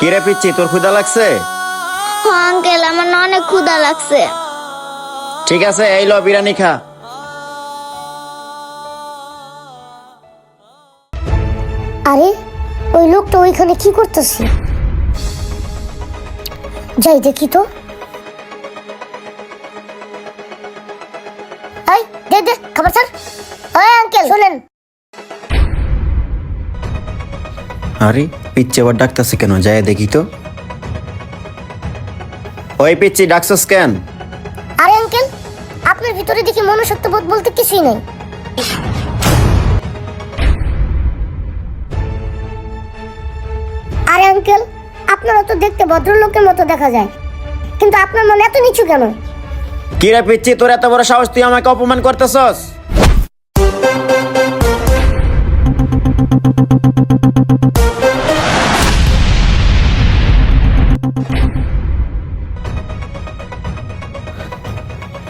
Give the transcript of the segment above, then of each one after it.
কিরে পিচ্ছি, তোর ক্ষুধা লাগছে? আঙ্কেল, আমার না অনেক ক্ষুধা লাগছে। ঠিক আছে, এই লো বিরিয়ানি খা। আরে ওই লোকটা ওইখানে কি করতেছে? যাই দেখি তো। এই দে দে খাবার স্যার। ওই আঙ্কেল শুনেন। আরে পিচ্ছি আবার ডাকতেছে কেন? যায় দেখি তো। ওই পিচ্ছি, ডাকছস কেন? আরে আঙ্কেল, আপনার ভিতরে দেখি মনুষ্যত্ববোধ বলতে কিছুই নেই। আরে আঙ্কেল, আপনারা তো দেখতে ভদ্রলোকের মতো দেখা যায়, কিন্তু আপনার মনে এত নিচু কেন? কিরে পিচ্ছি, তোর এত বড় সাহস, তুই আমাকে অপমান করতেছস?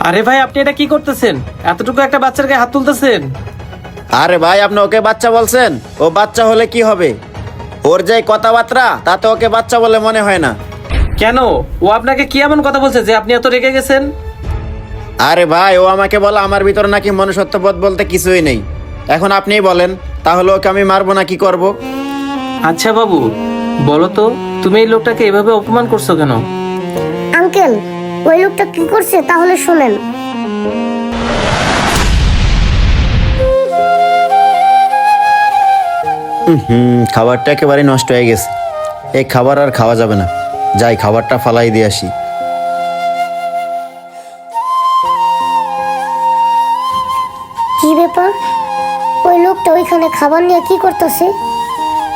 আরে ভাই, আপনি এটা কি করতেছেন? এতটুকু একটা বাচ্চার গায়ে হাত তুলতেছেন? আরে ভাই, আপনি ওকে বাচ্চা বলছেন? ও বাচ্চা হলে কি হবে? ওর যে কথাবার্তা, তাতে ওকে বাচ্চা বলে মনে হয় না। কেন, ও আপনাকে কি এমন কথা বলছে যে আপনি এত রেগে গেছেন? আরে ভাই, ও আমাকে বলে আমার ভিতরে নাকি মনুষ্যত্ববোধ বলতে কিছুই নেই। এখন আপনিই বলেন, তাহলে ওকে আমি মারবো না কি করব? আচ্ছা বাবু, বলো তো, তুমি এই লোকটাকে এভাবে অপমান করছো কেন? আঙ্কেল, ওই লোকটা কি করছে তাহলে শুনেন। খাবারটা একেবারে নষ্ট হয়ে গেছে। এই খাবার আর খাওয়া যাবে না। যাই, খাবারটা ফালাই দিয়ে আসি। কি ব্যাপার? ওই লোকটা ওইখানে খাবার নিয়ে কি করতেছে?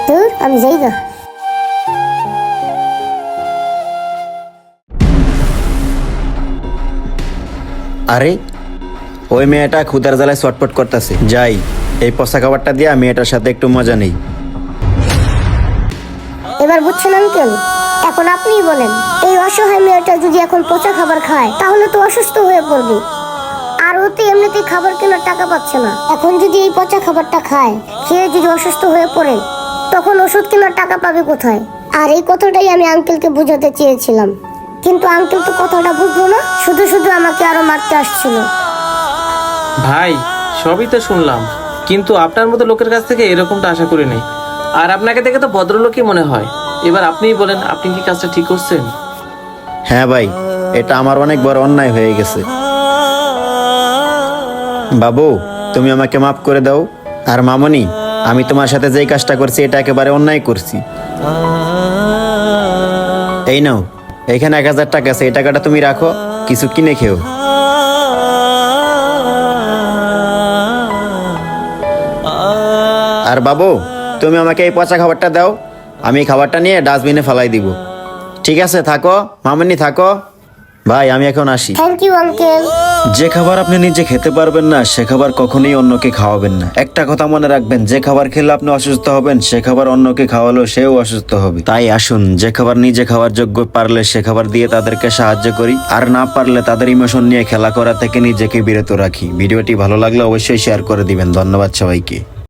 ধুর, আমি যাই না। আরে ওই মেয়েটা ক্ষুধার জ্বালায় চটপট করতেছে। যাই, এই পচা খাবারটা দিয়ে মেয়েটার সাথে একটু মজা নেই। এবার বুঝছেন আঙ্কেল? এখন আপনিই বলেন, এই অসহায় মেয়েটা যদি এখন পচা খাবার খায় তাহলে তো অসুস্থ হয়ে পড়বে। আর ও তো এমনিতেই খাবার কেনার টাকা পাচ্ছে না। এখন যদি এই পচা খাবারটা খায়, খেয়ে যদি অসুস্থ হয়ে পড়ে, তখন ওষুধ কেনার টাকা পাবে কোথায়? আর এই কথাটাই আমি আঙ্কেলকে বোঝাতে চেয়েছিলাম, কিন্তু আঙ্কেল তো কথাটা বুঝলো না, শুধু শুধু আমাকে আরো মারতে আসছিল। ভাই, সবই তো শুনলাম, কিন্তু আপনার মতো লোকের কাছ থেকে এরকমটা আশা করি নাই। আর আপনাকে দেখে তো ভদ্রলোকই মনে হয়। এবার আপনিই বলেন, আপনি কি কাজটা ঠিক করছেন? হ্যাঁ ভাই, এটা আমার অনেক বড় অন্যায় হয়ে গেছে। বাবু, তুমি আমাকে মাফ করে দাও। আর মামনি, আমি তোমার সাথে যেই কাজটা করছি এটা একেবারে অন্যায় করছি। এই নাও, এখানে 1000 টাকা আছে, এই টাকাটা তুমি রাখো, কিছু কিনে খেও। আর বাবু, তুমি আমাকে এই পচা খাবারটা দাও, আমি খাবারটা নিয়ে ডাস্টবিনে ফেলাই দিব। ঠিক আছে, থাকো মামনি, থাকো। ভাই, আমি এখন আসি। Thank you uncle. যে খাবার আপনি নিজে খেতে পারবেন না, সে খাবার কখনোই অন্যকে খাওয়াবেন না। একটা কথা মনে রাখবেন, যে খাবার খেলে আপনি অসুস্থ হবেন, সে খাবার অন্যকে খাওয়ালেও সেও অসুস্থ হবে। তাই আসুন, যে খাবার নিজে খাওয়ার যোগ্য, পারলে সে খাবার দিয়ে তাদেরকে সাহায্য করি, আর না পারলে তাদের ইমোশন নিয়ে খেলা করা থেকে নিজেকে বিরত রাখি। ভিডিওটি ভালো লাগলে অবশ্যই শেয়ার করে দিবেন। ধন্যবাদ সবাইকে।